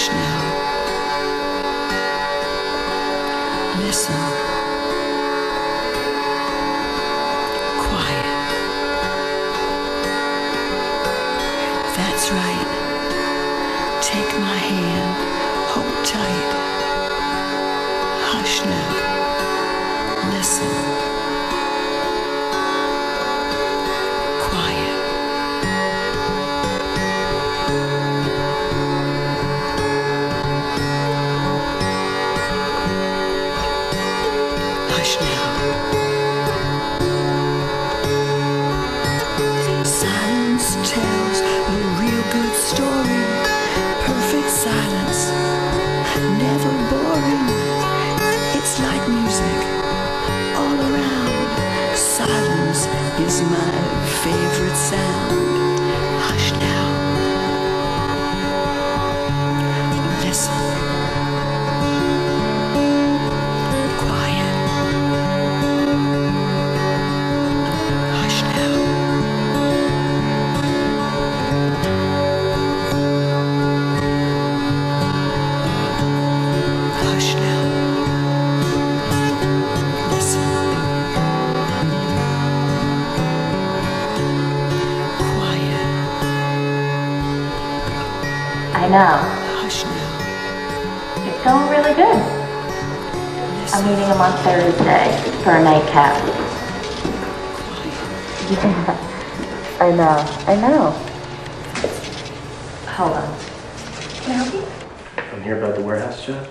Hush now. Listen. Quiet. That's right. Take my hand. Hold tight. Hush now. Listen. Quiet. Hush now. Silence tells a real good story. Perfect silence, never boring. It's like music all around. Silence is my favorite sound. Hush now. Listen. Quiet. Hush now. Hush now. Listen. Quiet. I know. Hush now. It's going really good. I'm meeting him on Thursday for a nightcap. Yeah, I know. Hold on. Can I help you? I'm here about the warehouse job.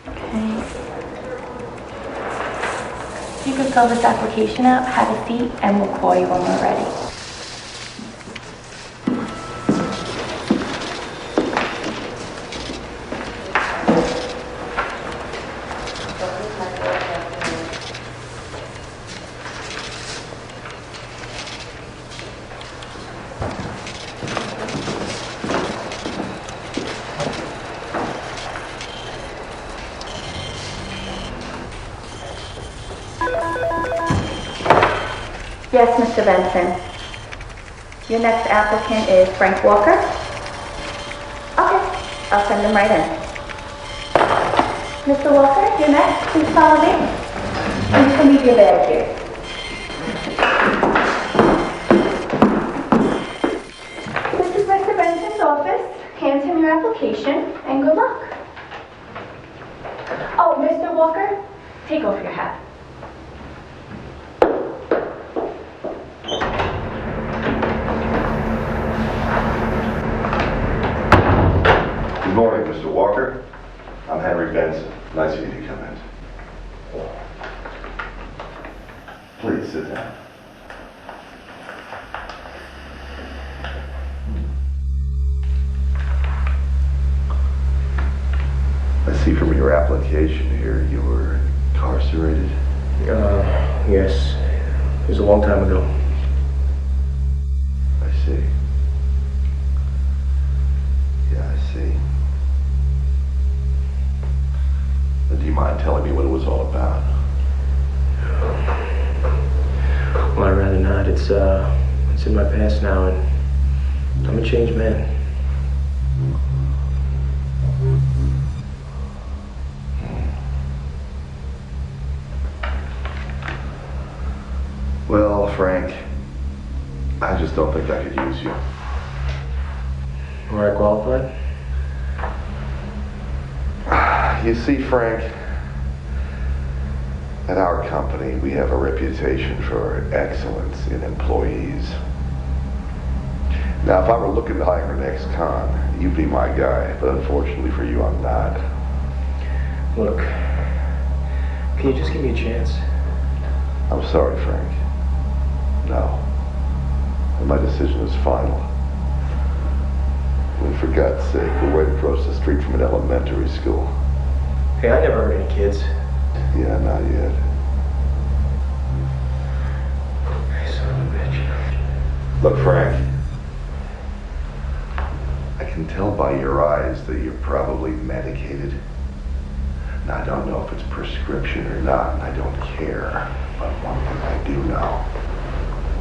Okay. You can fill this application out, have a seat, and we'll call you when we're ready. Yes, Mr. Benson. Your next applicant is Frank Walker? Okay, I'll send him right in. Mr. Walker, you're next. Please follow me. And you can leave your bag here. This is Mr. Benson's office. Hand him your application, and good luck. Oh, Mr. Walker, take off your hat. Good morning, Mr. Walker. I'm Henry Benson. Nice of you to come in. Please sit down. I see from your application here you were incarcerated. Yes. It was a long time ago. I see. Yeah, I see. Do you mind telling me what it was all about? Well, I'd rather not. It's in my past now, and I'm a changed man. Well, Frank, I just don't think I could use you. Were I qualified? You see, Frank, at our company, we have a reputation for excellence in employees. Now, if I were looking to hire an ex-con, you'd be my guy, but unfortunately for you, I'm not. Look, can you just give me a chance? I'm sorry, Frank. No. And my decision is final. And for God's sake, we're right across the street from an elementary school. Hey, I never hurt any kids. Yeah, not yet. Son of a bitch. Look, Frank, I can tell by your eyes that you're probably medicated. Now, I don't know if it's prescription or not, and I don't care. But one thing I do know,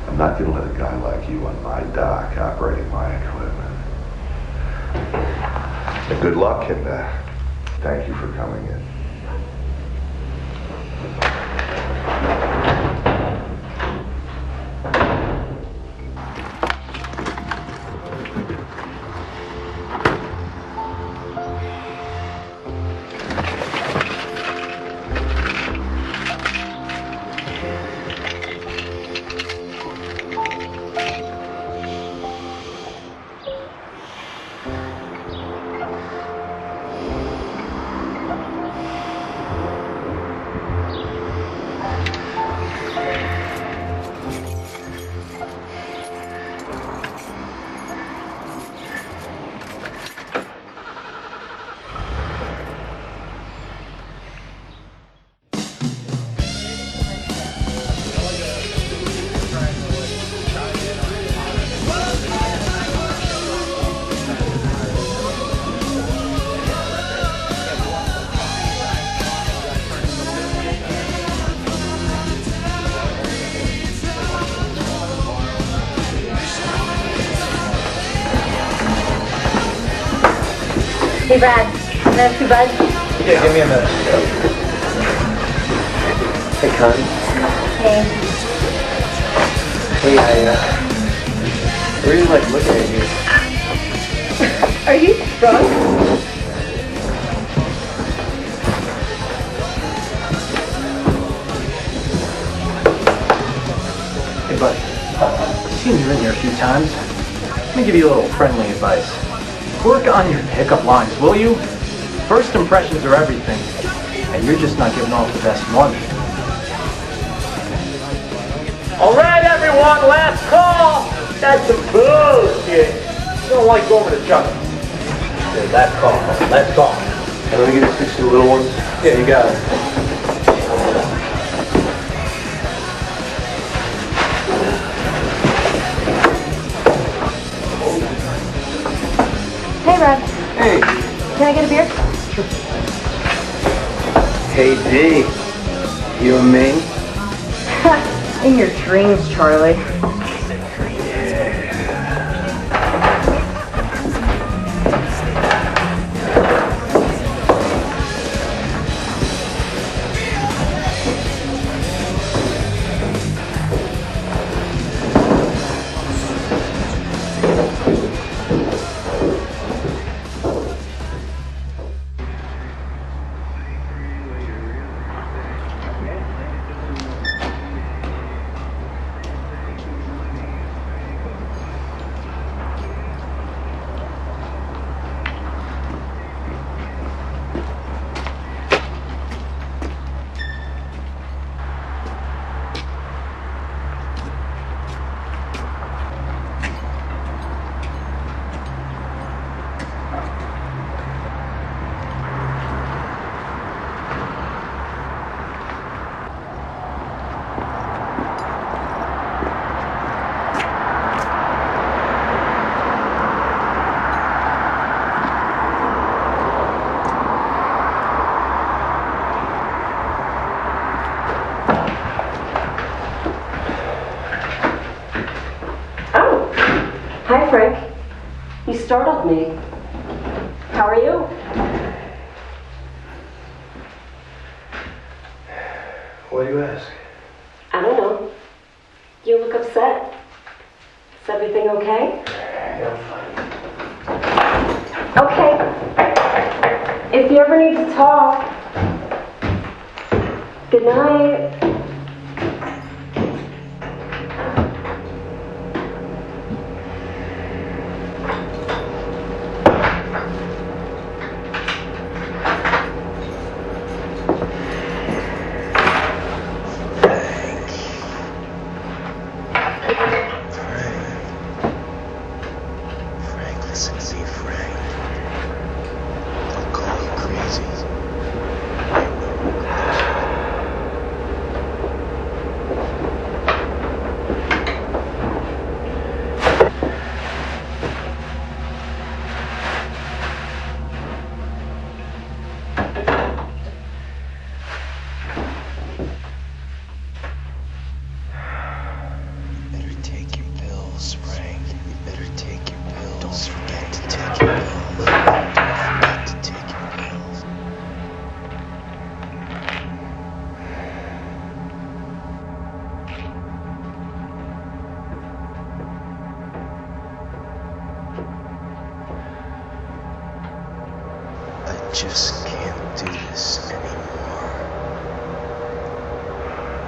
I'm not going to let a guy like you on my dock operating my equipment. Good luck, and thank you for coming in. Hey, Brad. Can I have 2 buds? Yeah, give me a minute. Hey, Connie. Hey. Hey, I really like looking at you. Are you drunk? Hey, bud. I've seen you in here a few times. Let me give you a little friendly advice. Work on your pickup lines, will you? First impressions are everything, and you're just not giving off the best one. All right, everyone, last call. That's some bullshit. You don't like going to Chuck. Okay, last call. Last call. Can I get a 6 of the little ones? Yeah, you got it. Hey, Brad. Hey. Can I get a beer? Hey, D. You and me? In your dreams, Charlie. Hi, Frank. You startled me. How are you? Why do you ask? I don't know. You look upset. Is everything okay? Yeah, I'm fine. Okay. If you ever need to talk. Good night. just can't do this anymore.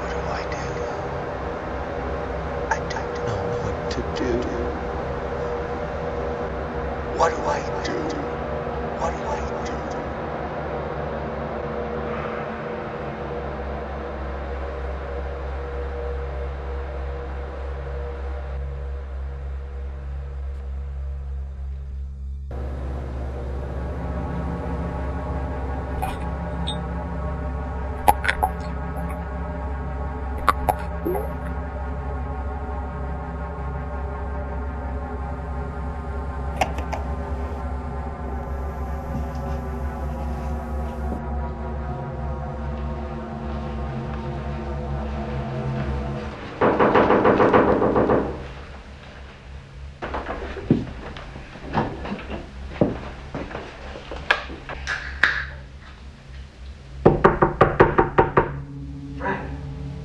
What do I do? I don't know what to do. What do I do? What do I do?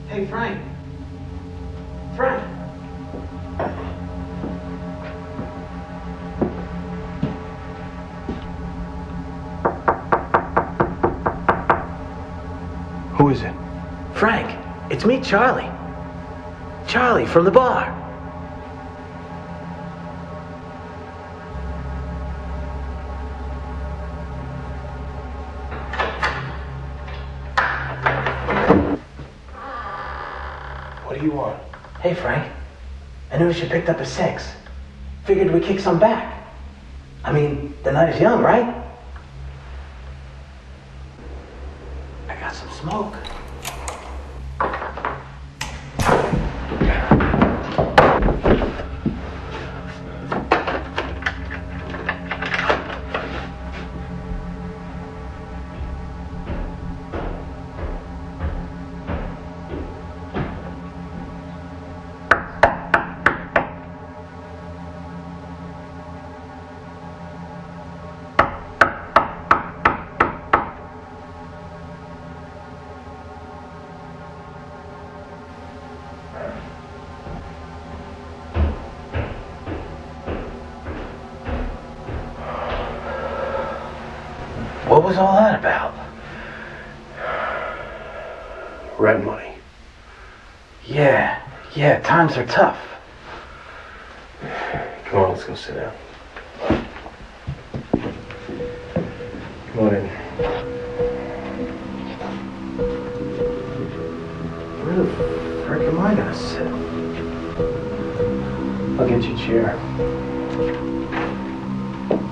Hey, Frank. Frank. Who is it? Frank, it's me, Charlie. Charlie from the bar. What do you want? Hey, Frank. I noticed you picked up a 6. Figured we'd kick some back. I mean, the night is young, right? I got some smoke. What was all that about? Rent money. Yeah, times are tough. Come on, let's go sit down. Come on in. Where the frick am I gonna sit? I'll get you a chair.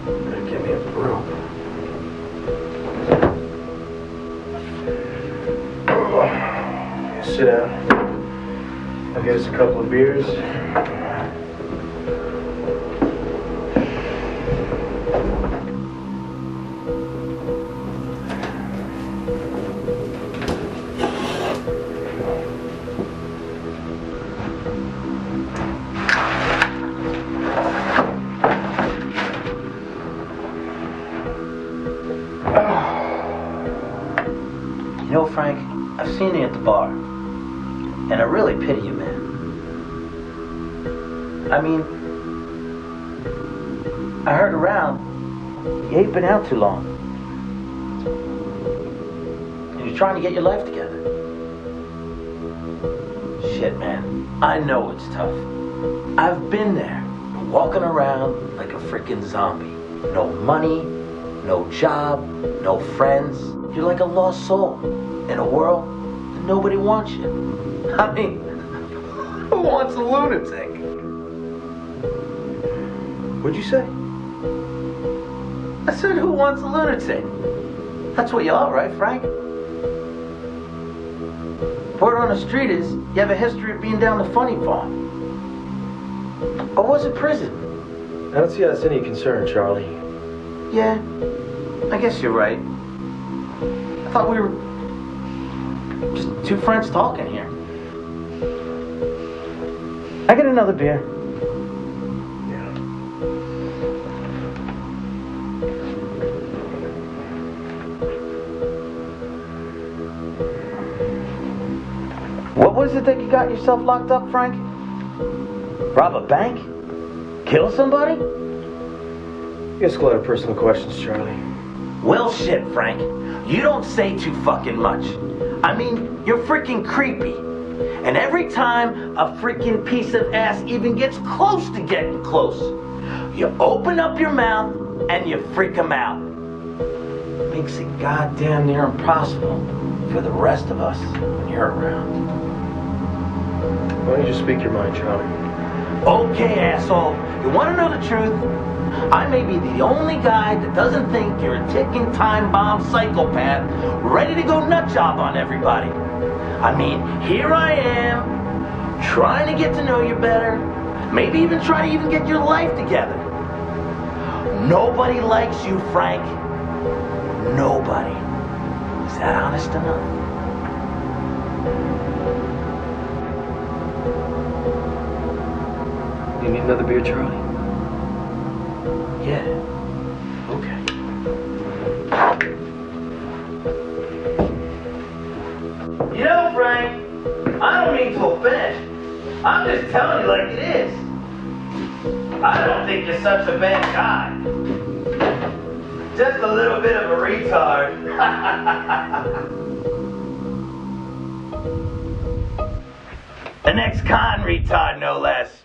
Better get me a rope. Sit down. I'll get us a couple of beers. You know, Frank, I've seen you at the bar. And I really pity you, man. I mean, I heard around, you ain't been out too long. And you're trying to get your life together. Shit, man, I know it's tough. I've been there, walking around like a freaking zombie. No money, no job, no friends. You're like a lost soul in a world that nobody wants you. I mean, who wants a lunatic? What'd you say? I said, who wants a lunatic? That's what you are, right, Frank? Word on the street is you have a history of being down the funny farm. Or was it prison? I don't see how that's any concern, Charlie. Yeah, I guess you're right. I thought we were just two friends talking here. I get another beer. Yeah. What was it that you got yourself locked up, Frank? Rob a bank? Kill somebody? You ask a lot of personal questions, Charlie. Well, shit, Frank. You don't say too fucking much. I mean, you're freaking creepy. And every time a freaking piece of ass even gets close to getting close, you open up your mouth and you freak them out. Makes it goddamn near impossible for the rest of us when you're around. Why don't you just speak your mind, Charlie? Okay, asshole. You want to know the truth? I may be the only guy that doesn't think you're a ticking time bomb psychopath ready to go nutjob on everybody. I mean, here I am, trying to get to know you better, maybe even try to even get your life together. Nobody likes you, Frank. Nobody. Is that honest enough? You need another beer, Charlie? Yeah. Okay. You know, Frank, I don't mean to offend. I'm just telling you like it is. I don't think you're such a bad guy. Just a little bit of a retard. An ex-con retard, no less.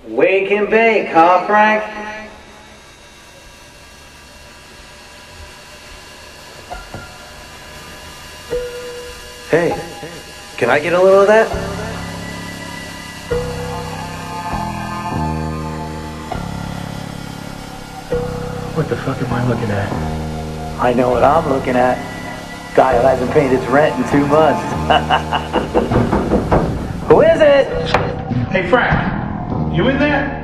Wake and bake, huh, Frank? Hey, can I get a little of that? What the fuck am I looking at? I know what I'm looking at. Guy who hasn't paid his rent in 2 months. Who is it? Hey, Frank, you in there?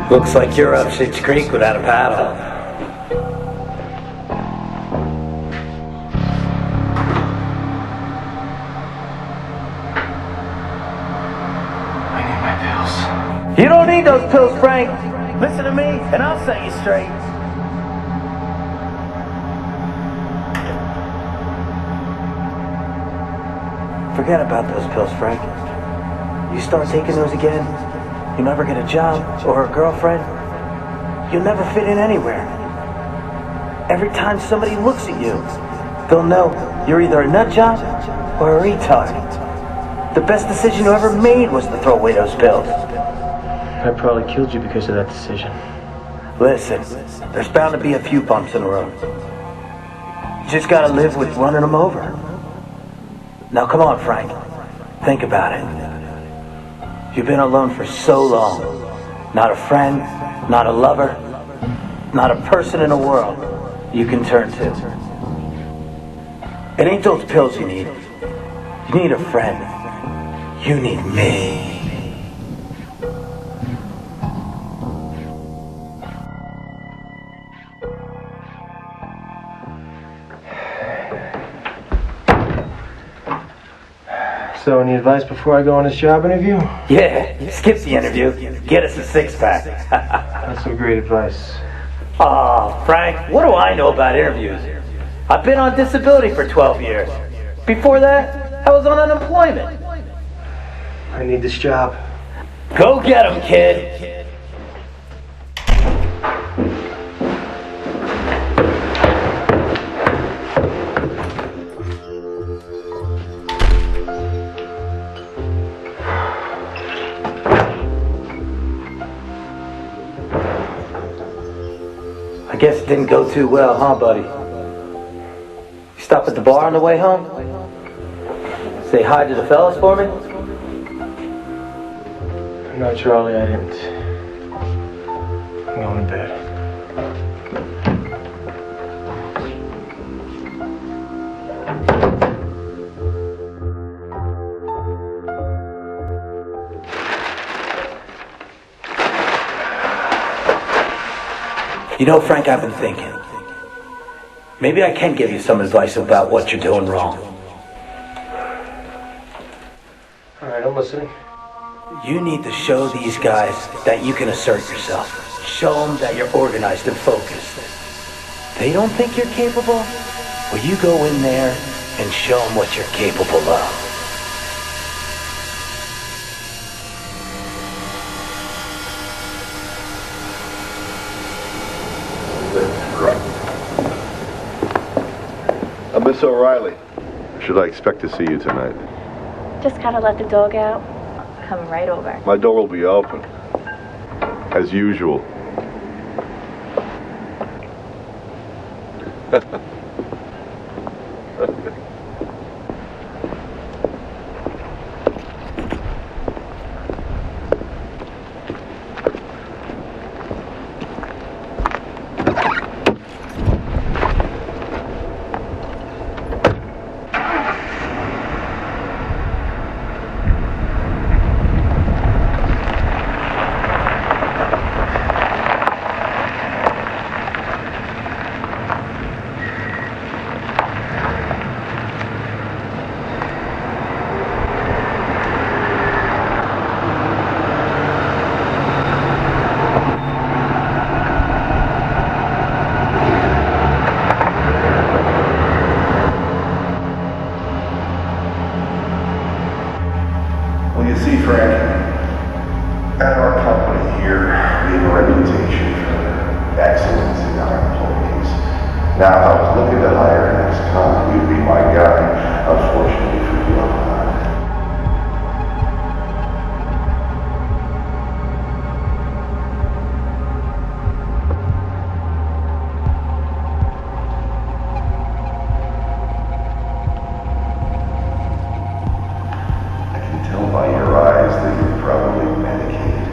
Looks like you're up Shit's Creek without a paddle. those pills, Frank. Listen to me, and I'll set you straight. Forget about those pills, Frank. You start taking those again, you never get a job or a girlfriend. You'll never fit in anywhere. Every time somebody looks at you, they'll know you're either a nut job or a retard. The best decision you ever made was to throw away those pills. I probably killed you because of that decision. Listen, there's bound to be a few bumps in the road. You just gotta live with running them over. Now come on, Frank. Think about it. You've been alone for so long. Not a friend, not a lover, not a person in the world you can turn to. It ain't those pills you need. You need a friend. You need me. So, any advice before I go on this job interview? Yeah, skip the interview. Get us a six-pack. That's some great advice. Oh, Frank, what do I know about interviews? I've been on disability for 12 years. Before that, I was on unemployment. I need this job. Go get him, kid. I guess it didn't go too well, huh, buddy? You stop at the bar on the way home? Say hi to the fellas for me? No, Charlie, I didn't. I'm going to bed. You know, Frank, I've been thinking. Maybe I can give you some advice about what you're doing wrong. All right, I'm listening. You need to show these guys that you can assert yourself. Show them that you're organized and focused. They don't think you're capable? Well, you go in there and show them what you're capable of. Miss O'Reilly, should I expect to see you tonight? Just gotta let the dog out. Coming right over. My door will be open, as usual. Well, you see, Frank, at our company here, we have a reputation for excellence in our employees. Now, if I was looking to hire an ex-con, you'd be my guy. Unfortunately for you, I'm not. I can tell by your eyes that you're probably medicated.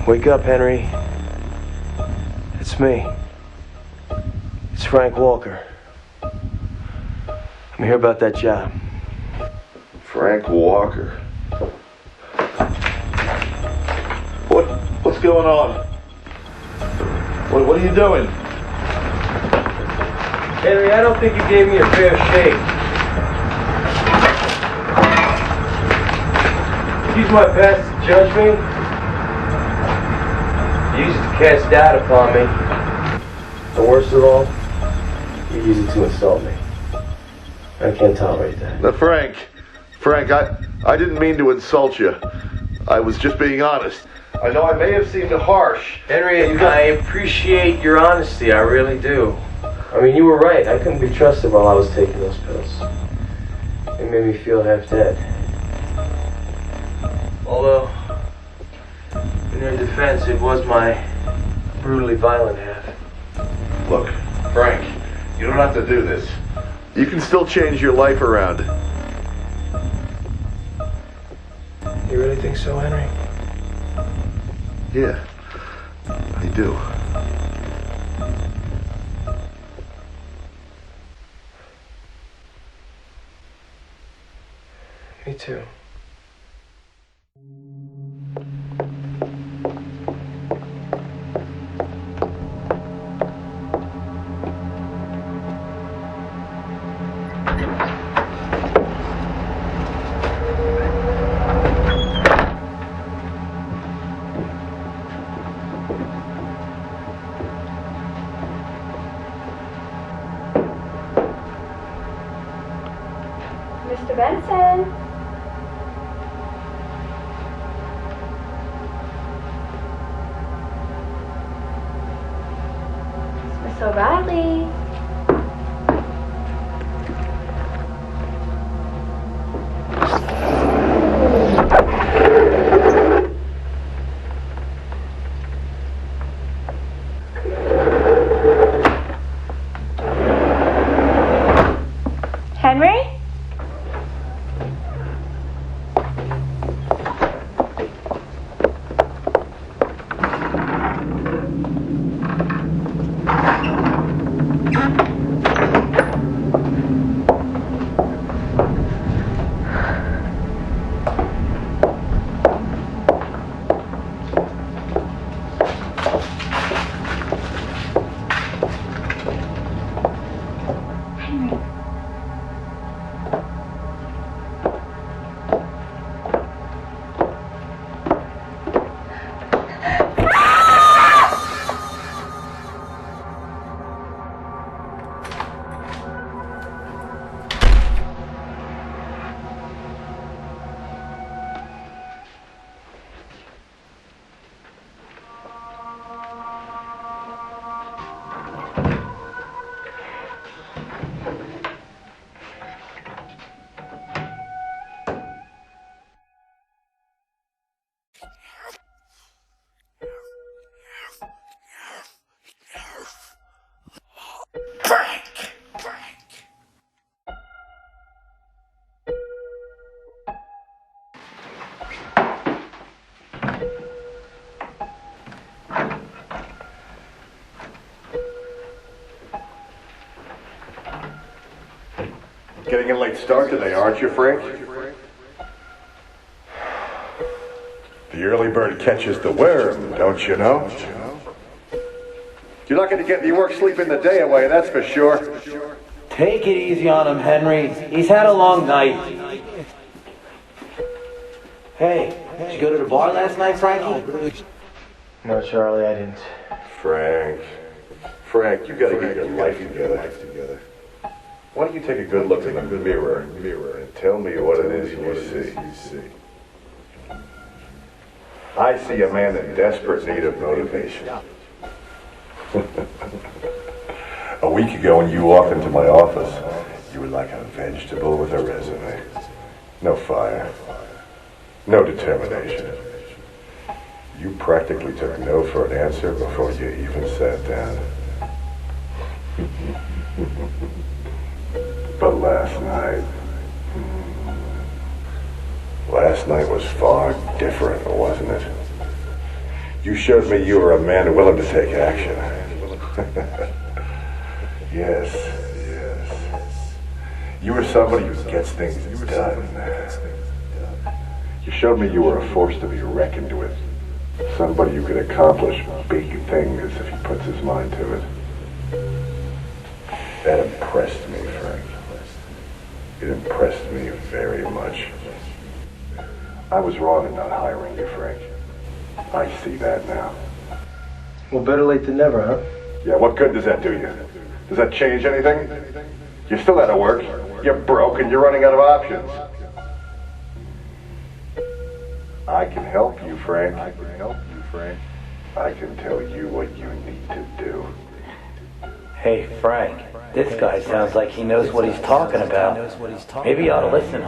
Wake up, Henry. It's me. It's Frank Walker. I'm here about that job. Frank Walker. What's going on? What are you doing? Henry, I don't think you gave me a fair shake. Use my past to judge me. You use it to cast doubt upon me. And worst of all, you use it to insult me. I can't tolerate that. Now, Frank, I didn't mean to insult you. I was just being honest. I know I may have seemed harsh. Henry, I appreciate your honesty, I really do. I mean, you were right. I couldn't be trusted while I was taking those pills. It made me feel half dead. Although, in your defense, it was my brutally violent half. Look, Frank, you don't have to do this. You can still change your life around. You really think so, Henry? Yeah, I do. Me too. Mr. Benson? So Riley. Henry? Getting a late start today, aren't you, Frank? The early bird catches the worm, don't you know? You're not going to get any work sleeping the day away, that's for sure. Take it easy on him, Henry. He's had a long night. Hey, did you go to the bar last night, Frankie? No, Charlie, I didn't. Frank, you got to get your life together. Why don't you take a good look in the mirror and tell me what it is you see? I see a man in desperate need of motivation. A week ago when you walked into my office, you were like a vegetable with a resume. No fire. No determination. You practically took no for an answer before you even sat down. But last night was far different, wasn't it? You showed me you were a man willing to take action. Yes. You were somebody who gets things done. You showed me you were a force to be reckoned with. Somebody who could accomplish big things if he puts his mind to it. That impressed me, Frank. It impressed me very much. I was wrong in not hiring you, Frank. I see that now. Well, better late than never, huh? Yeah, what good does that do you? Does that change anything? You're still out of work. You're broke and you're running out of options. I can help you, Frank. I can tell you what you need to do. Hey, Frank, this guy sounds like he knows what he's talking about. Maybe you ought to listen.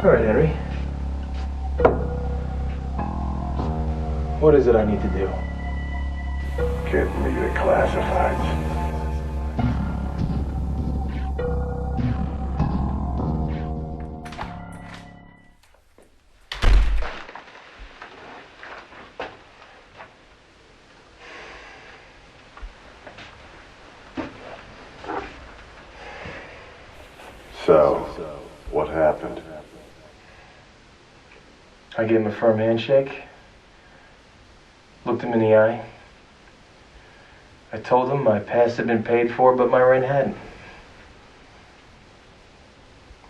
All right, Henry. What is it I need to do? Get me the classifieds. So, what happened? I gave him a firm handshake, looked him in the eye. I told him my past had been paid for, but my rent hadn't.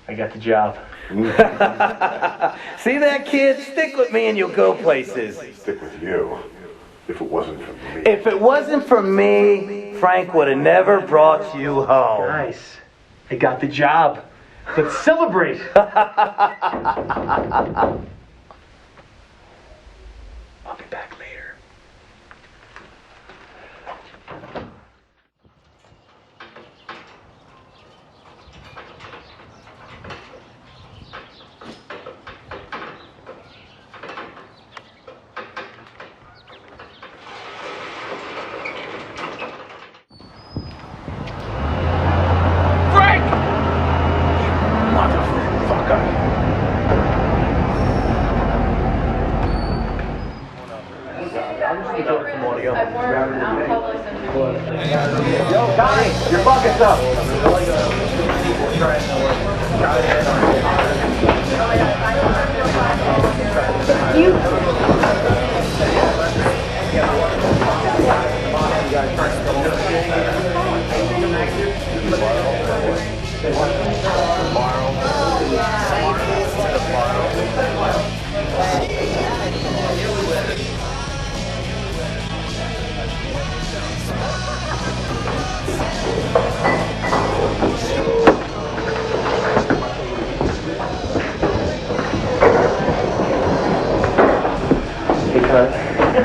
I got the job. See that, kid? Stick with me and you'll go places. Stick with you. If it wasn't for me. If it wasn't for me, Frank would have never brought you home. Nice. I got the job. Let's celebrate. I'll be back later.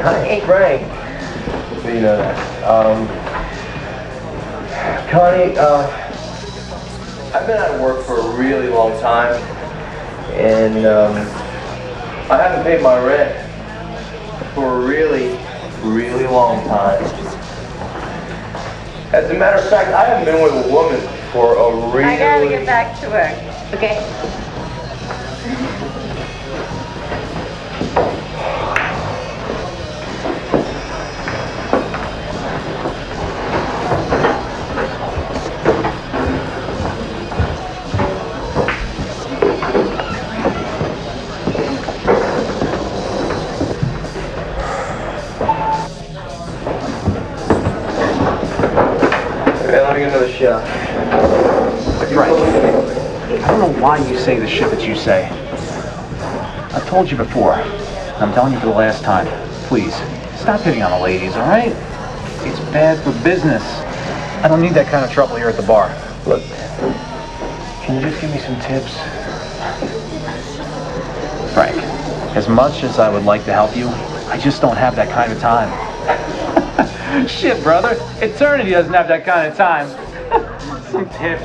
Hi, Frank. So you know that. Connie, I've been out of work for a really long time, and I haven't paid my rent for a really, really long time. As a matter of fact, I haven't been with a woman for a really... I gotta get back to work. Okay. Let me get another shot. Right. I don't know why you say the shit that you say. I've told you before, and I'm telling you for the last time, please, stop hitting on the ladies, alright? It's bad for business. I don't need that kind of trouble here at the bar. Look, can you just give me some tips? Frank, as much as I would like to help you, I just don't have that kind of time. Shit, brother. Eternity doesn't have that kind of time. Some tips.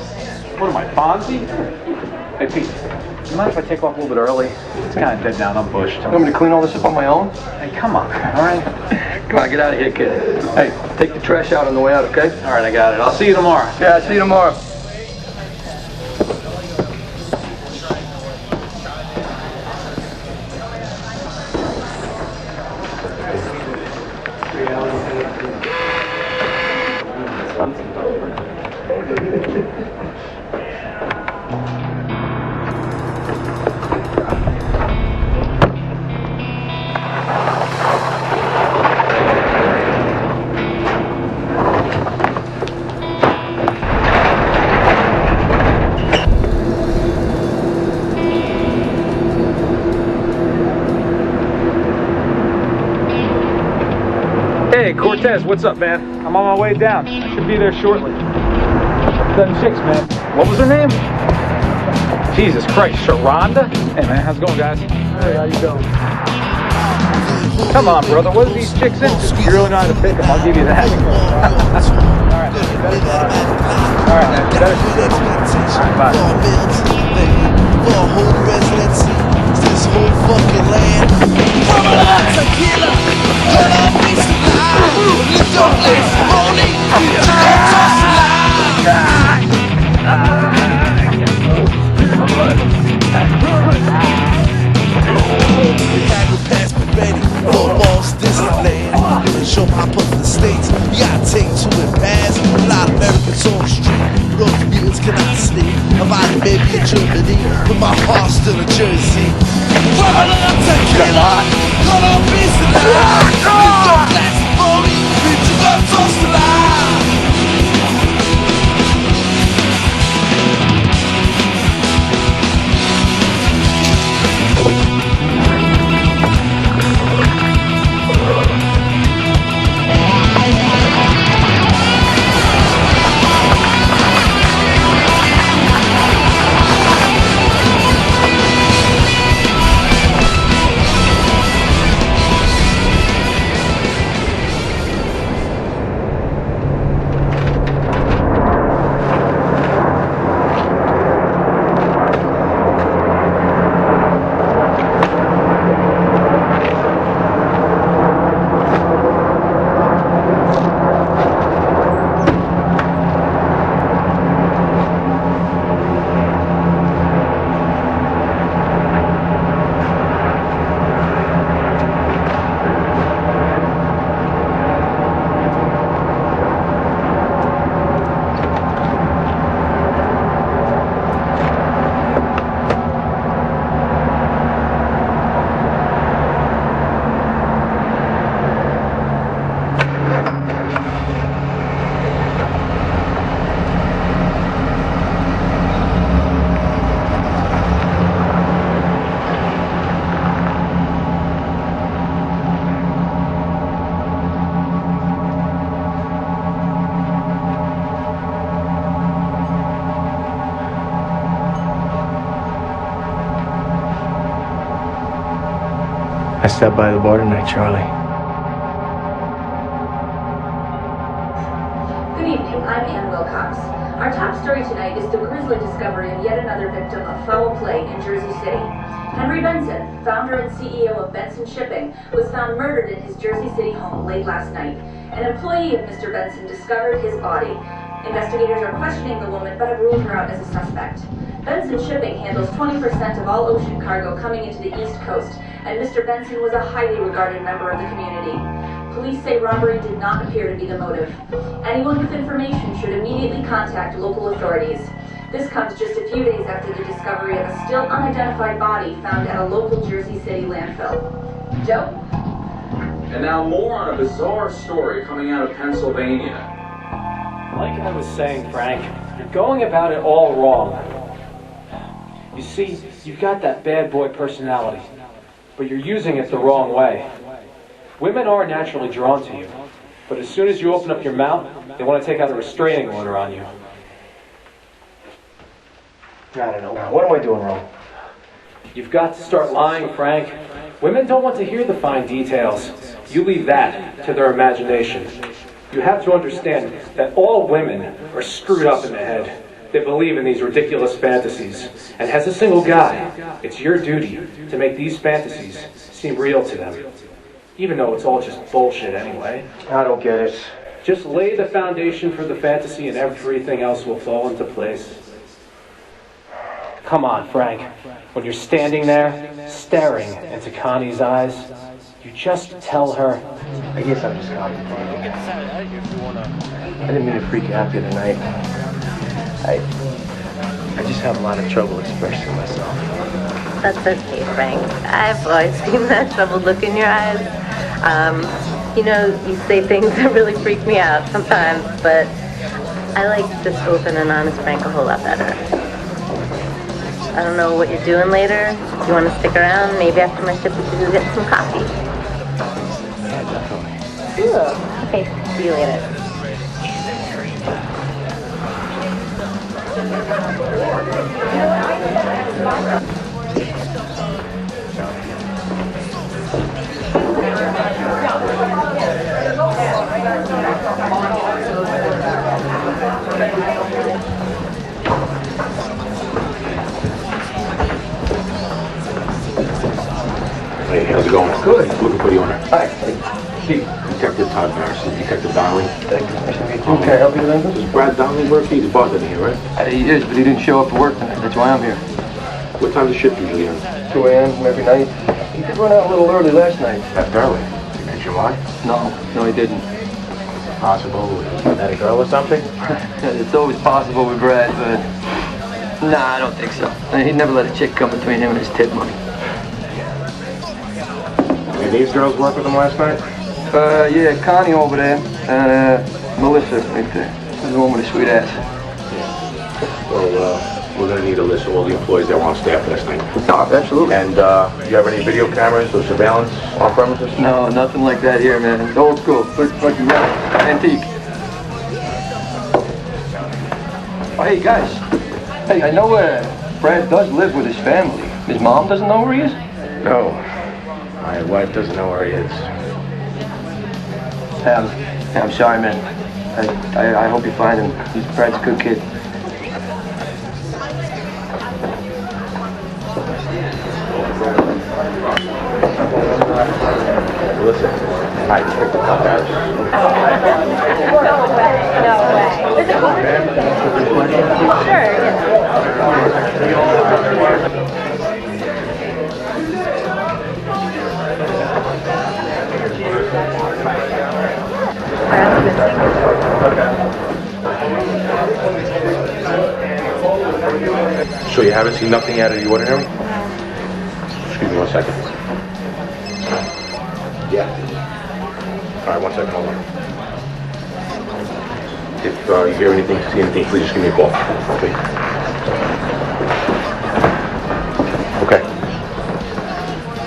What am I, Fonzie? Hey, Pete, do you mind if I take off a little bit early? It's kind of dead down. I'm bushed. You want me to clean all this up on my own? Hey, come on, all right? Come on, get out of here, kid. Hey, take the trash out on the way out, okay? All right, I got it. I'll see you tomorrow. Yeah, see you tomorrow. Hey, Cortez, what's up, man? I'm on my way down. I should be there shortly. Them chicks, man. What was her name? Jesus Christ, Sharonda? Hey, man, how's it going, guys? Hey, how you doing? Come on, brother. What are these chicks into? You really know how to pick them. I'll give you that. All right, you better drive. All right, man. You better All right, bye. This whole fucking land. Tequila, cut up, piece of lime. Lift your glass, holy, toss the line. Angle pass me ready, four balls Disneyland. Show my up in the States, you gotta take two and pass. A lot of Americans on the street, those mutants cannot sleep. I'm out of maybe in Germany, but my heart's still in Jersey. Tequila, cut up, piece of lime. Lift your glass, holy, toss the line. I stopped by the bar tonight, Charlie. Good evening, I'm Ann Wilcox. Our top story tonight is the grisly discovery of yet another victim of foul play in Jersey City. Henry Benson, founder and CEO of Benson Shipping, was found murdered in his Jersey City home late last night. An employee of Mr. Benson discovered his body. Investigators are questioning the woman but have ruled her out as a suspect. Benson Shipping handles 20% of all ocean cargo coming into the East Coast, and Mr. Benson was a highly regarded member of the community. Police say robbery did not appear to be the motive. Anyone with information should immediately contact local authorities. This comes just a few days after the discovery of a still unidentified body found at a local Jersey City landfill. Joe? And now more on a bizarre story coming out of Pennsylvania. Like I was saying, Frank, you're going about it all wrong. You see, you've got that bad boy personality, but you're using it the wrong way. Women are naturally drawn to you, but as soon as you open up your mouth, they want to take out a restraining order on you. I don't know. What am I doing wrong? You've got to start lying, Frank. Women don't want to hear the fine details. You leave that to their imagination. You have to understand that all women are screwed up in the head. They believe in these ridiculous fantasies. And as a single guy, it's your duty to make these fantasies seem real to them. Even though it's all just bullshit anyway. I don't get it. Just lay the foundation for the fantasy and everything else will fall into place. Come on, Frank. When you're standing there, staring into Connie's eyes, you just tell her... I guess I'm just contemplating. I didn't mean to freak you out the other night. I just have a lot of trouble expressing myself. That's okay, Frank. I've always seen that troubled look in your eyes. You say things that really freak me out sometimes, but I like this open and honest Frank a whole lot better. I don't know what you're doing later. If you want to stick around, maybe after my shift we should go get some coffee. Yeah, definitely. Cool. Okay, see you later. Hey, how's it going? Good. Looking for the owner. Hi. Steve. Detective Todd Barrison, Detective Donnelly. Thank you. Nice to meet you. Can I help you with anything? Does Brad Donnelly work here? He's bartending here, right? He is, but he didn't show up to work tonight. That's why I'm here. What time's the shift usually end? 2 a.m. every night. He did run out a little early last night. That early? Did he mention why? No, he didn't. Possible. That a girl or something? It's always possible with Brad, but... Nah, I don't think so. He'd never let a chick come between him and his tip money. Any of these girls work with him last night? Yeah, Connie over there, Melissa right there. She's the one with the sweet ass. Well, we're gonna need a list of all the employees that were on staff last night. No, absolutely. And, do you have any video cameras or surveillance on premises? No, nothing like that here, man. It's old school. Like you got antique. Oh, hey, guys. Hey, I know Brad does live with his family. His mom doesn't know where he is? No. My wife doesn't know where he is. I'm sorry, man. I hope you find him. Brad's a good kid. Listen, I picked the top out. No way. Is it cool? Sure, So you haven't seen nothing out of the ordinary? Excuse me 1 second. Yeah. All right, 1 second, hold on. If you hear anything, see anything, please just give me a call. Okay. Okay.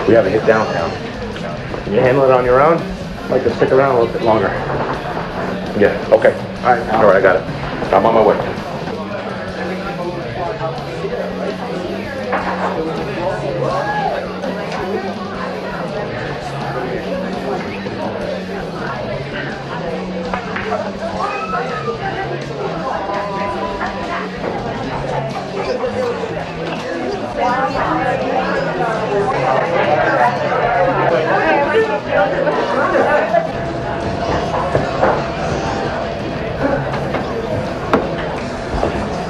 We haven't hit downtown. Can you handle it on your own? I'd like to stick around a little bit longer. Yeah, okay. All right, I got it. I'm on my way.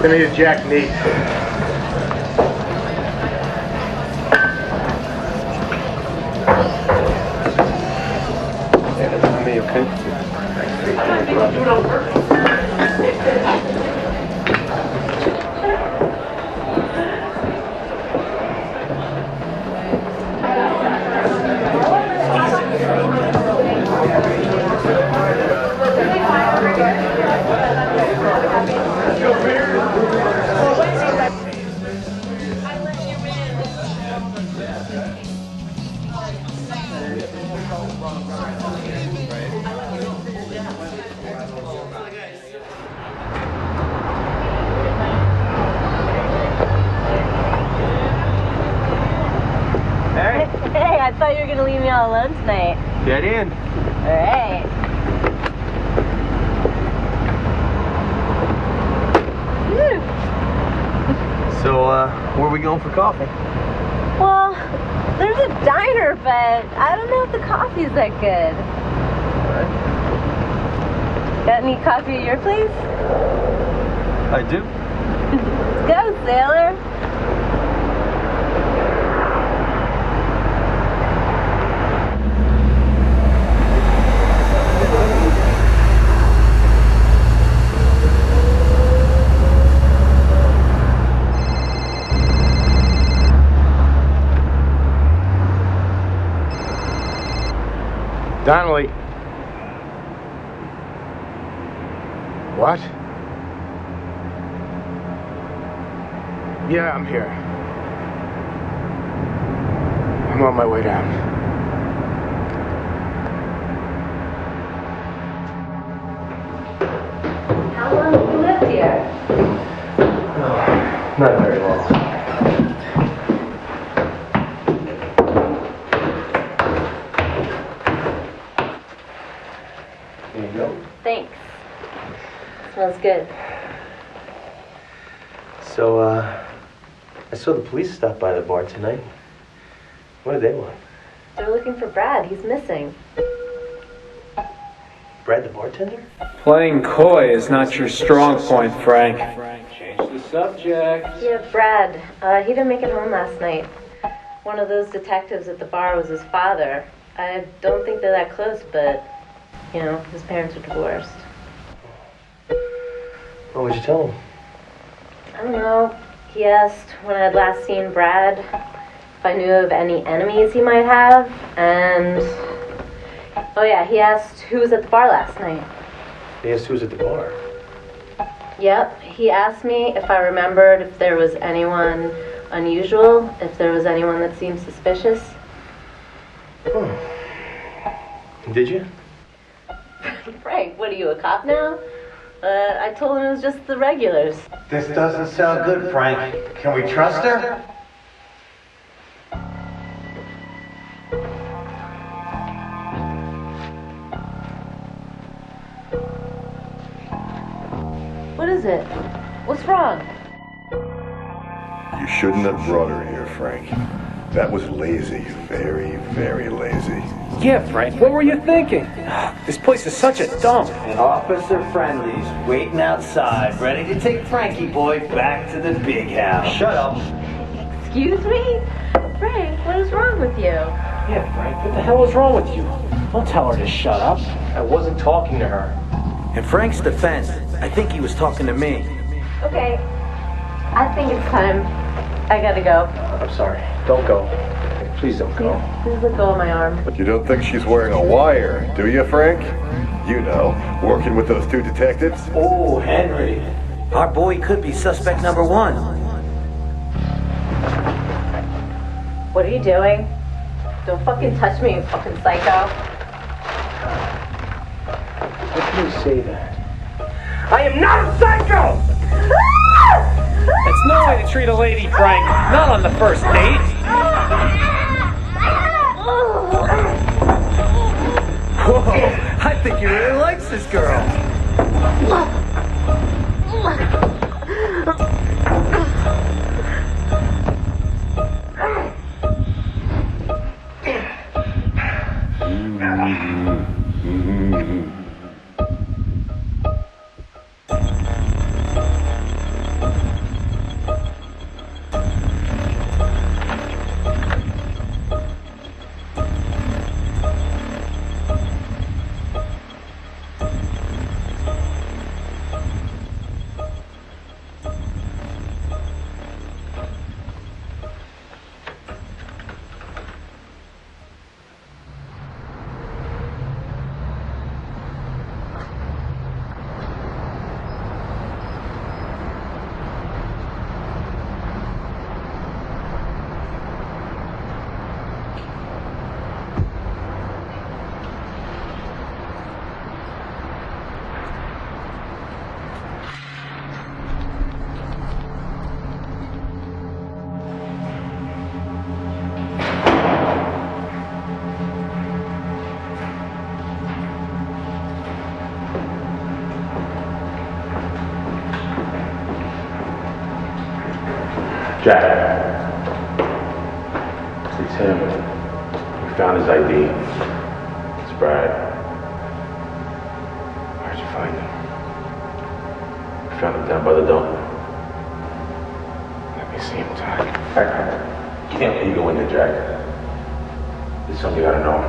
Gonna need a jack knee. Yeah, that's on me, okay? Hey, I thought you were gonna leave me all alone tonight. Get in. Alright. So, where are we going for coffee? Well, there's a diner, but I don't know if the coffee's that good. Got any coffee at your place? I do. Let's go, sailor. Donnelly. What? Yeah, I'm here. I'm on my way down. How long have you lived here? Oh, not very long. There you go. Thanks. Smells good. So, I saw the police stop by the bar tonight. What did they want? They're looking for Brad. He's missing. Brad the bartender? Playing coy is not your strong point, Frank. Change the subject. Yeah, Brad. He didn't make it home last night. One of those detectives at the bar was his father. I don't think they're that close, but, you know, his parents are divorced. What would you tell him? I don't know. He asked when I had last seen Brad if I knew of any enemies he might have, and... oh yeah, he asked who was at the bar last night. He asked who was at the bar. Yep, he asked me if I remembered if there was anyone unusual, if there was anyone that seemed suspicious. Did you? Frank, what are you, a cop now? I told him it was just the regulars. This doesn't sound good, Frank. Can we trust her? What is it? What's wrong? You shouldn't have brought her here, Frank. That was lazy. Very, very lazy. Yeah, Frank, what were you thinking? This place is such a dump. And Officer Friendly's waiting outside, ready to take Frankie boy back to the big house. Shut up. Excuse me? Frank, what is wrong with you? Yeah, Frank, what the hell is wrong with you? Don't tell her to shut up. I wasn't talking to her. In Frank's defense, I think he was talking to me. Okay, I think it's time. I gotta go. I'm sorry. Don't go. Please don't go. Please let go of my arm. But you don't think she's wearing a wire, do you, Frank? You know, working with those two detectives. Oh, Henry. Our boy could be suspect number one. What are you doing? Don't fucking touch me, you fucking psycho. How can you say that? I am not a psycho! That's no way to treat a lady, Frank. Not on the first date. Whoa, I think he really likes this girl. Jack. It's him. We found his ID. It's Brad. Where'd you find him? We found him down by the dump. Let me see him, Todd. Can't let you go in there, Jack. There's something you gotta know.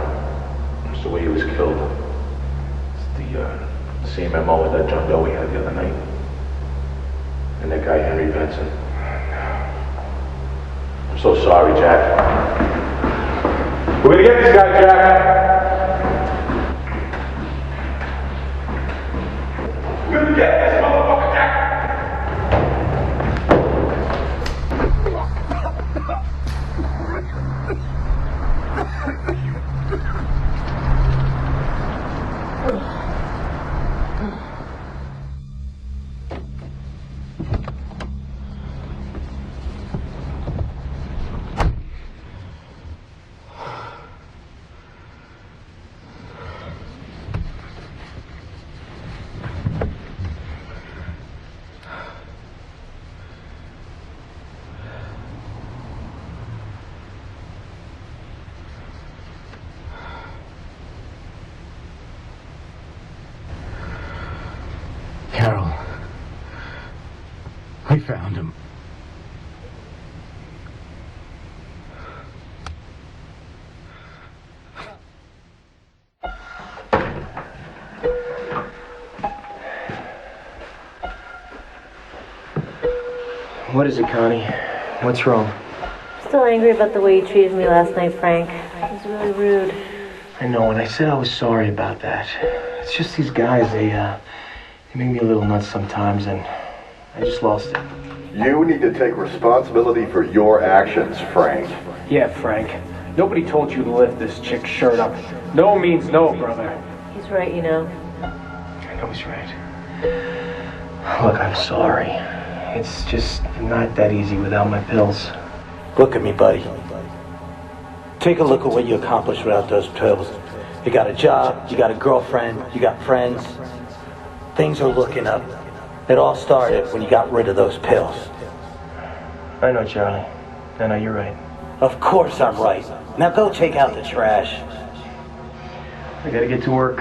It's the way he was killed. It's the same MO with that John Doe we had the other night. And that guy, Henry Benson. I'm so sorry, Jack. We're gonna get this guy, Jack. We're gonna get this motherfucker, Jack. Carol, we found him. What is it, Connie? What's wrong? Still angry about the way you treated me last night, Frank. It was really rude. I know, and I said I was sorry about that. It's just these guys, they make me a little nuts sometimes, and I just lost it. You need to take responsibility for your actions, Frank. Yeah, Frank. Nobody told you to lift this chick's shirt up. No means no, brother. He's right, you know. I know he's right. Look, I'm sorry. It's just not that easy without my pills. Look at me, buddy. Take a look at what you accomplished without those pills. You got a job, you got a girlfriend, you got friends. Things are looking up. It all started when you got rid of those pills. I know, Charlie. I know, you're right. Of course I'm right. Now go take out the trash. I gotta get to work.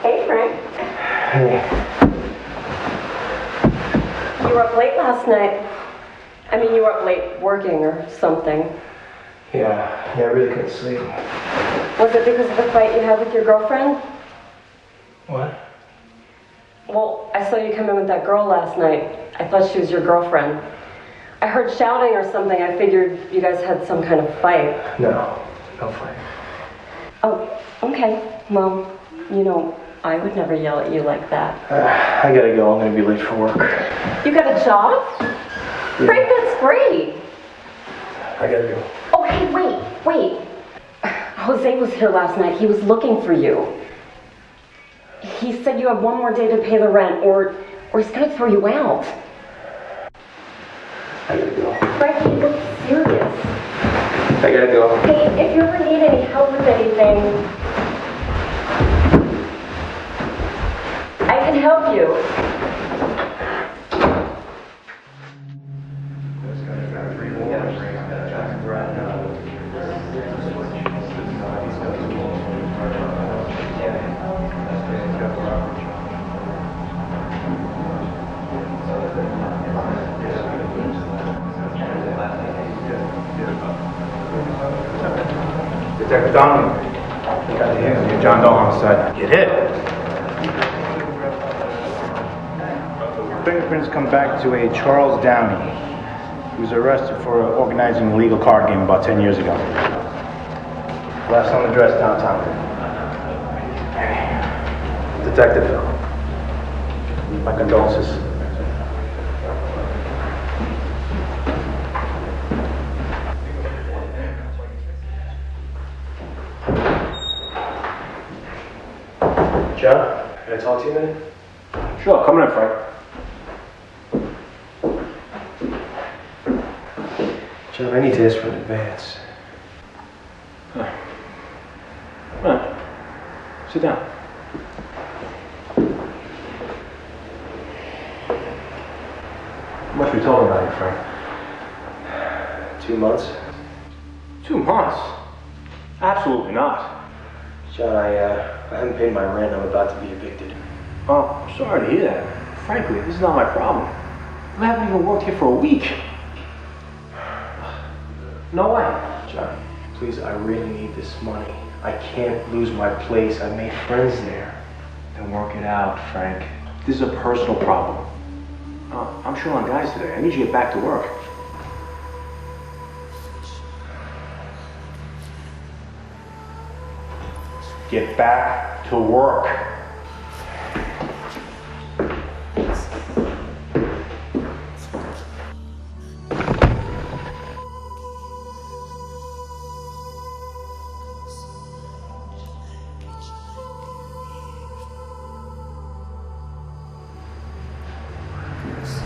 Hey, Frank. Hey. You were up late last night. I mean, you were up late working or something. Yeah, I really couldn't sleep. Was it because of the fight you had with your girlfriend? What? Well, I saw you come in with that girl last night. I thought she was your girlfriend. I heard shouting or something. I figured you guys had some kind of fight. No fight. Oh, okay. Well, you know, I would never yell at you like that. I gotta go. I'm gonna be late for work. You got a job? Yeah. Frank, that's great. I gotta go. Oh, hey, wait. Jose was here last night. He was looking for you. He said you have one more day to pay the rent, or he's gonna throw you out. I gotta go. Frank, you look serious. I gotta go. Hey, if you ever need any help with anything, I can help you. Detective Donnelly. Got the hit. John Doe homicide. Get hit. fingerprints come back to a Charles Downey. He was arrested for organizing a illegal card game about 10 years ago. Last known address downtown. Detective, my condolences. John, can I talk to you a minute? Sure, come in, Frank. John, I need to ask for an advance. Sit down. How much are we talking about here, Frank? 2 months? 2 months? Absolutely not. John, I haven't paid my rent. I'm about to be evicted. Oh, I'm sorry to hear that. Frankly, this is not my problem. I haven't even worked here for a week. No way. John, please, I really need this money. I can't lose my place. I made friends there. Then work it out, Frank. This is a personal problem. I'm sure on guys today. I need you to get back to work. Get back to work.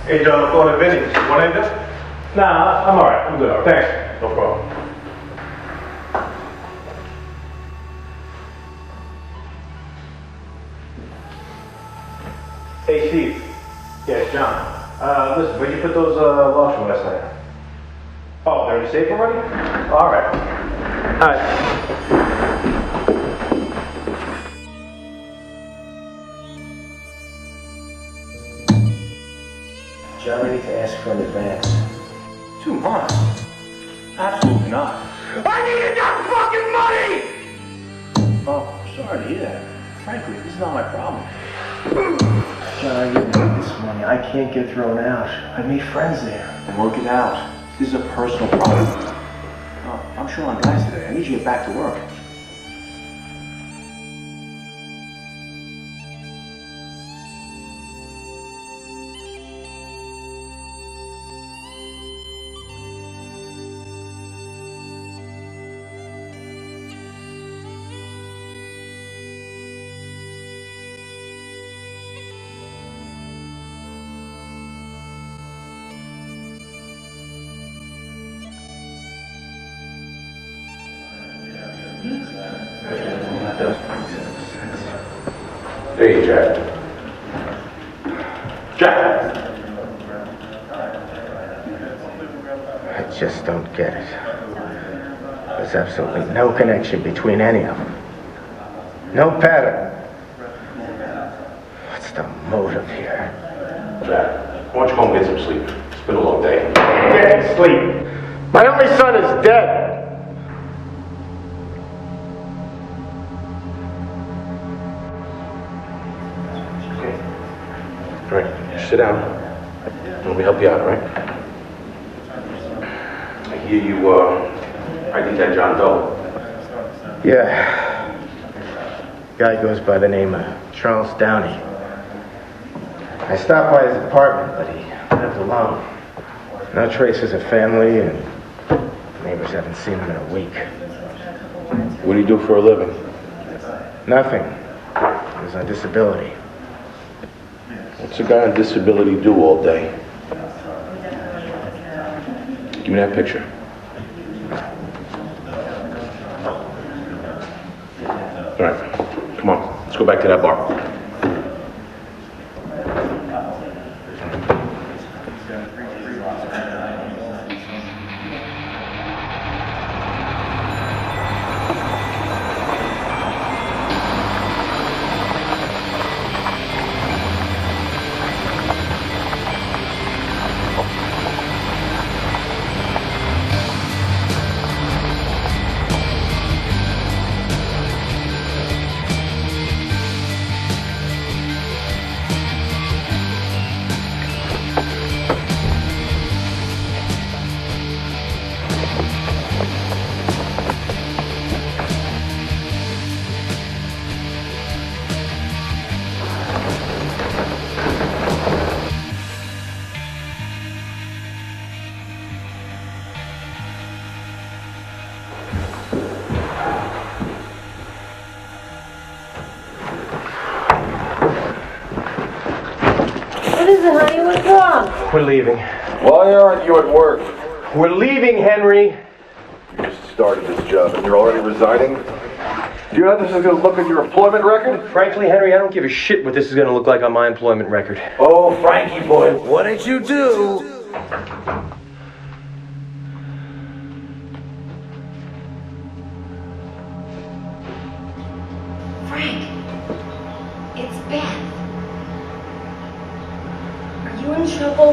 Hey, John, I'm going to Vinny. Want anything? Nah, I'm alright. I'm good. Thanks. No problem. Hey, Steve. Yeah, it's John. Listen, where'd you put those logs from last night? Oh, they're in the safe already? Alright. Alright. John, I need to ask for an advance. 2 months? Absolutely not. I needed that fucking money! Oh, I'm sorry to hear that. Frankly, this is not my problem. John, I really need this money. I can't get thrown out. I made friends there. Then work it out. This is a personal problem. I'm sure on guys today. I need you to get back to work. Hey, Jack. Jack! I just don't get it. There's absolutely no connection between any of them. No pattern. What's the motive here? Jack, why don't you go and get some sleep? It's been a long day. Get sleep. My only son is dead. All right, sit down. Let me help you out, all right? I hear you, ID that John Doe. Yeah. Guy goes by the name of Charles Downey. I stopped by his apartment, but he lived alone. No traces of family, and neighbors haven't seen him in a week. What do you do for a living? Nothing. He's on disability. What's a guy on disability do all day? Give me that picture. All right, come on, let's go back to that bar. What is it, honey? What's wrong? We're leaving. Why aren't you at work? We're leaving, Henry. You just started this job and you're already resigning? Do you know how this is going to look at your employment record? Frankly, Henry, I don't give a shit what this is going to look like on my employment record. Oh, Frankie boy, what did you do? Frank, it's Beth. Are you in trouble?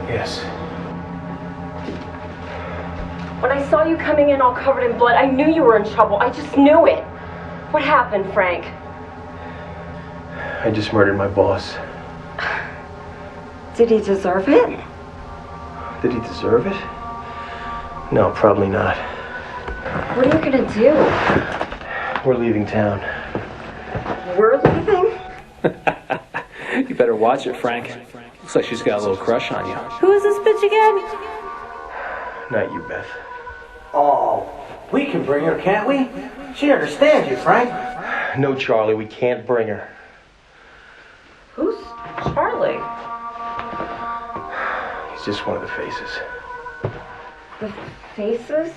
Yes. When I saw you coming in all covered in blood, I knew you were in trouble. I just knew it. What happened, Frank? I just murdered my boss. Did he deserve it? Did he deserve it? No, probably not. What are you gonna do? We're leaving town. We're leaving? You better watch it, Frank. Looks like she's got a little crush on you. Who is this bitch again? Not you, Beth. Oh, we can bring her, can't we? She understands you, Frank. No, Charlie, we can't bring her. Who's Charlie? He's just one of the faces. The faces?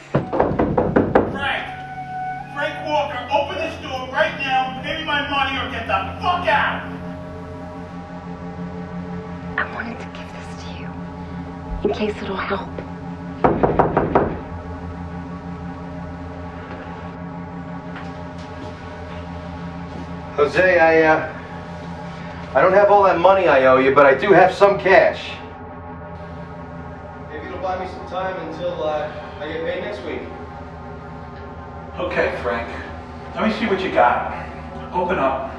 Frank Walker, open this door right now, pay me my money or get the fuck out! I wanted to give this to you, in case it'll help. Jose, I don't have all that money I owe you, but I do have some cash. Maybe it'll buy me some time until I get paid next week. Okay, Frank. Let me see what you got. Open up.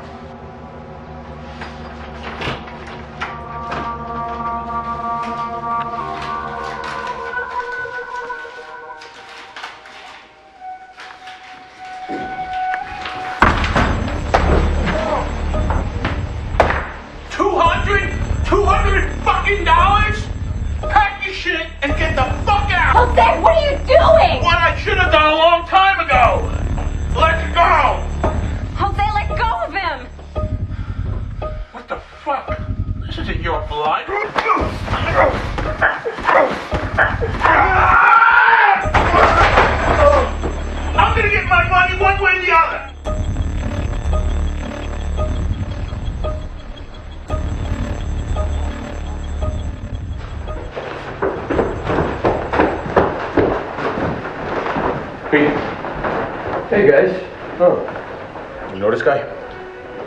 $200 Pack your shit and get the fuck out! Jose, what are you doing? What I should have done a long time ago! Let's go! Jose, let go of him! What the fuck? This isn't your blood. I'm gonna get my money one way or the other! Hey guys. Oh. You know this guy?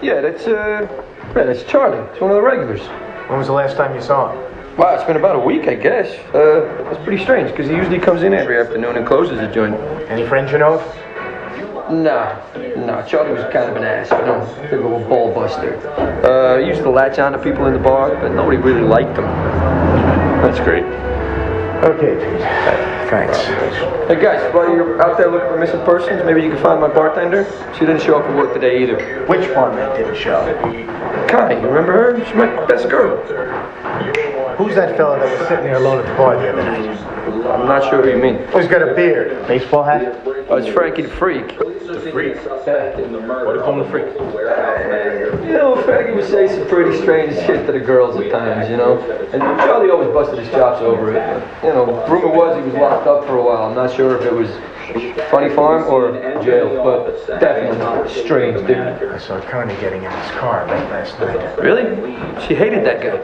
Yeah, that's Charlie. It's one of the regulars. When was the last time you saw him? Wow, it's been about a week, I guess. That's pretty strange, because he usually comes in every afternoon and closes the joint. Any friends you know of? No, Charlie was kind of an ass, but no, big old ball buster. He used to latch on to people in the bar, but nobody really liked him. That's great. Okay, Pete. Thanks. Hey guys, while you're out there looking for missing persons, maybe you can find my bartender. She didn't show up for work today either. Which barmaid didn't show? Connie, you remember her? She's my best girl. Who's that fella that was sitting there alone at the bar the other night? I'm not sure who you mean. Who's got a beard? Baseball hat? Oh, it's Frankie the Freak. The Freak? What do you call him, the Freak? You know, Frankie would say some pretty strange shit to the girls at times, you know? And Charlie always busted his chops over it. But, you know, rumor was he was locked up for a while. I'm not sure if it was funny farm or jail, but definitely strange, dude. I saw Connie getting in his car late last night. Really? She hated that guy.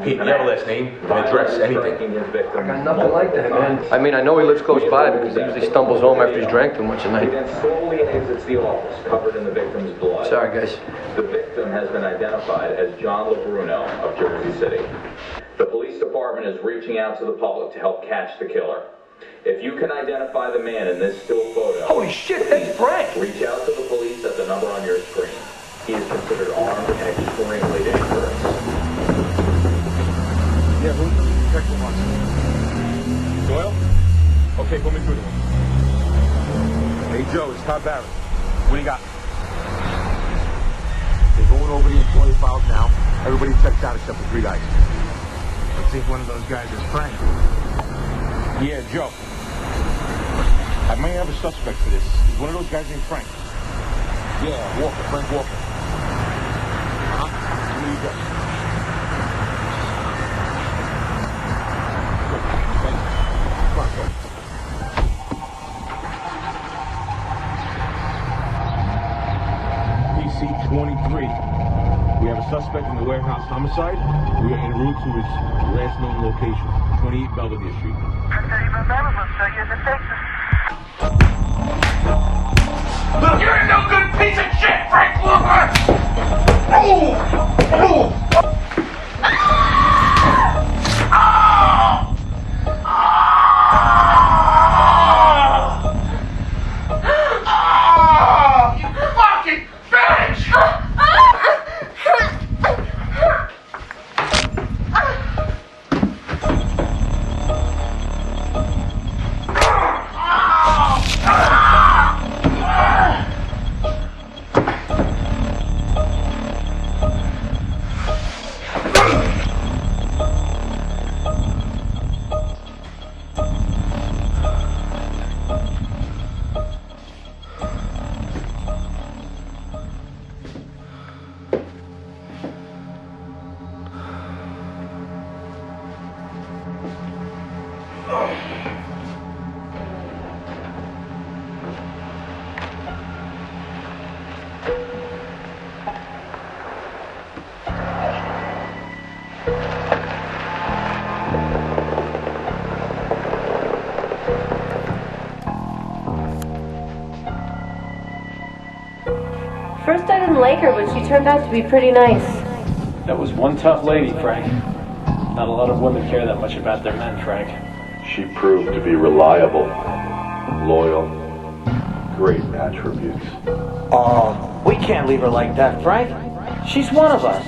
Pete, you have a last name, an address, anything. I got nothing like that, man. I mean, I know he lives close by because he usually stumbles home after he's drank too much at night. Slowly exits the office, covered in the victim's blood. Sorry, guys. The victim has been identified as John LaBruno of Jersey City. The police department is reaching out to the public to help catch the killer. If you can identify the man in this still photo... Holy shit, that's Frank! Reach out to the police at the number on your screen. He is considered armed and extremely dangerous. Yeah, who the detective wants? Doyle? Okay, put me through to him. Hey, Joe, it's Todd Barrett. What do you got? They're going over the employee files now. Everybody checks out except for 3 guys. Let's see if one of those guys is Frank. Yeah, Joe. I may have a suspect for this. He's one of those guys named Frank. Yeah, Walker, Frank Walker. PC-23. We have a suspect in the warehouse homicide. We are en route to his last known location, 28 Belvedere Street. You're a no good piece of shit, Frank Walker! Oh! First I didn't like her, but she turned out to be pretty nice. That was one tough lady, Frank. Not a lot of women care that much about their men, Frank. She proved to be reliable, loyal, great attributes. Oh, we can't leave her like that, Frank. She's one of us.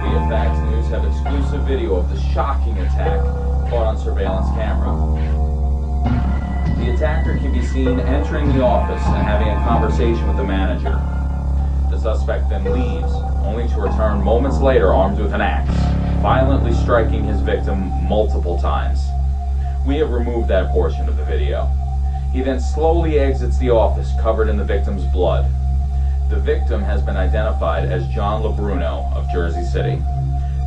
VFX News have exclusive video of the shocking attack caught on surveillance camera. The attacker can be seen entering the office and having a conversation with the manager. The suspect then leaves, only to return moments later armed with an axe, violently striking his victim multiple times. We have removed that portion of the video. He then slowly exits the office covered in the victim's blood. The victim has been identified as John LeBruno of Jersey City.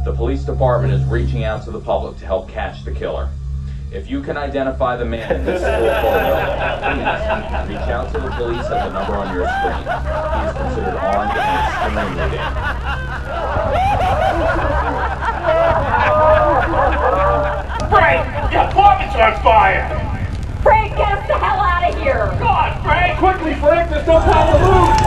The police department is reaching out to the public to help catch the killer. If you can identify the man in this still photo, please reach out to the police at the number on your screen. He is considered armed and extremely dangerous. Frank, your apartment's on fire! Frank, get us the hell out of here! Go on, Frank! Quickly, Frank, there's no time to lose!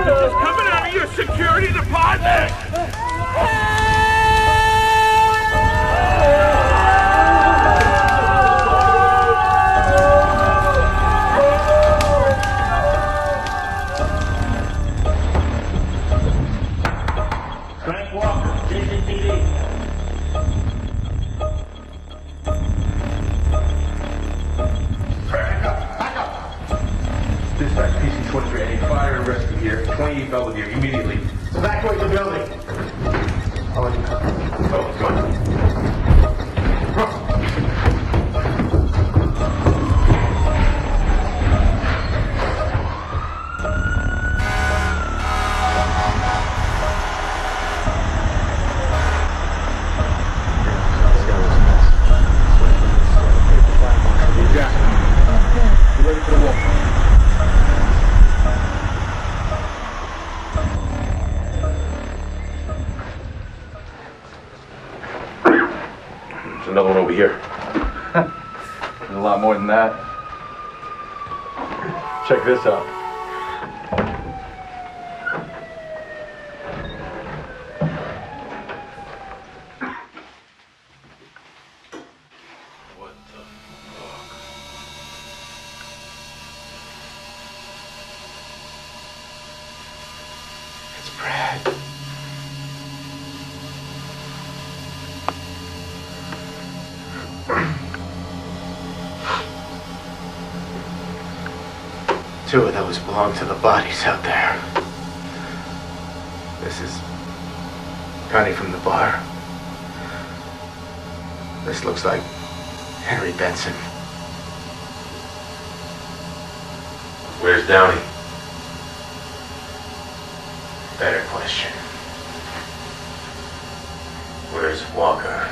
This is coming out of your security department! Frank Walker, JCPD. Back up! Dispatch PC-23, any fire and rescue here, 28 Belvedere, immediately. Evacuate the building. I'll let you come. Oh, good. Another one over here. There's a lot more than that. Check this out. What the fuck? It's Brad. 2 of those belong to the bodies out there. This is Connie from the bar. This looks like Henry Benson. Where's Downey? Better question. Where's Walker?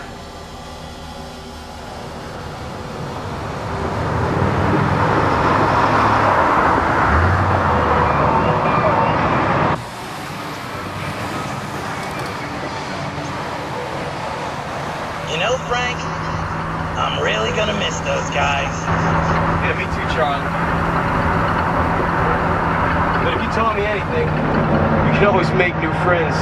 You know, Frank, I'm really gonna miss those guys. Yeah, me too, Charlie. But if you taught me anything, you can always make new friends.